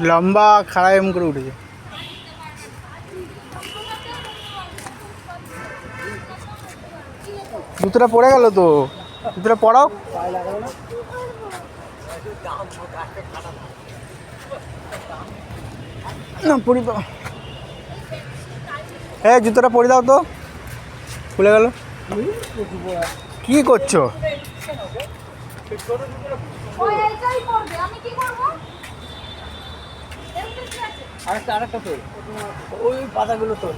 লম্বা খাড়া এম করে উঠেছে। জুতোটা পড়ে গেল তো, জুতোটা পড়াও। না পরি দাও, হ্যাঁ জুতোটা পরে দাও তো, খুলে গেল। কি করছো? আরেকটা তোর ওই পাতাগুলো তোর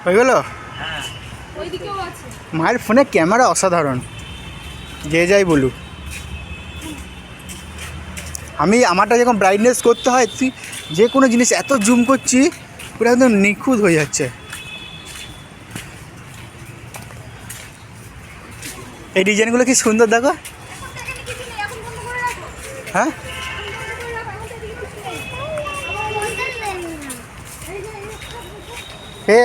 হয়ে গেল। মায়ের ফোনে ক্যামেরা অসাধারণ, যে যাই বলুক। আমি আমারটা যখন ব্রাইটনেস করতে হয়, তুই যে কোনো জিনিস এত জুম করছি পুরো একদম নিখুঁত হয়ে যাচ্ছে। এই ডিজাইনগুলো কি সুন্দর দেখো। হ্যাঁ হে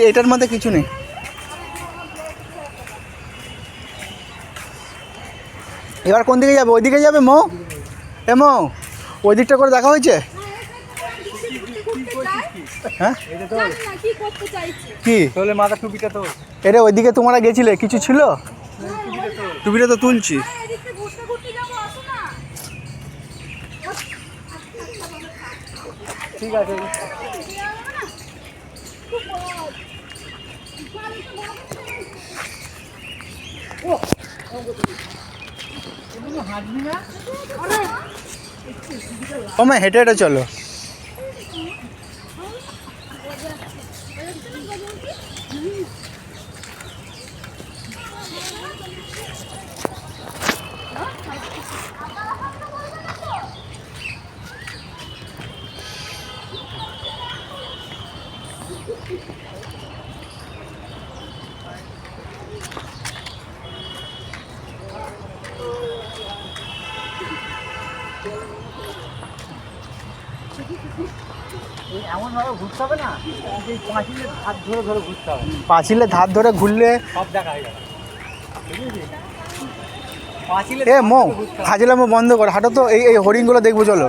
এইটার মধ্যে কিছু নেই। এবার কোন দিকে যাবে? ওইদিকে যাবে মৌ? এ মৌ, ওই দিকটা করে দেখা হয়েছে? হ্যাঁ কি তোলে মাথা টুপিটা তো এরে ওইদিকে তোমরা গেছিলে, কিছু ছিল? টুপিটা তো তুলছি। ঠিক আছে। ও মা হেঁটে হেঁটে চলো। এমন ভাবে ঘুরতে হবে না, এই পাঁচিলের ধার ধরে ধরে ঘুরতে হবে। পাঁচিলের ধার ধরে ঘুরলে সব দেখা হয়ে যাবে। পাঁচিলের এ মৌ ফাজিলামো বন্ধ কর, হাঁটো তো। এই হরিণগুলো দেখবো চলো।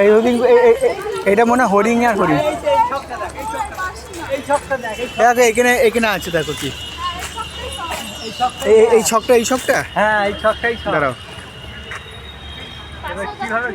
এই হরিণ, এইটা মনে হয় হরিণ আর হরিণ। দেখো এখানে এখানে আছে, দেখো কি এই ছকটা, এই ছকটা। হ্যাঁ এই ছকটাই দাঁড়াও। এবার কিভাবে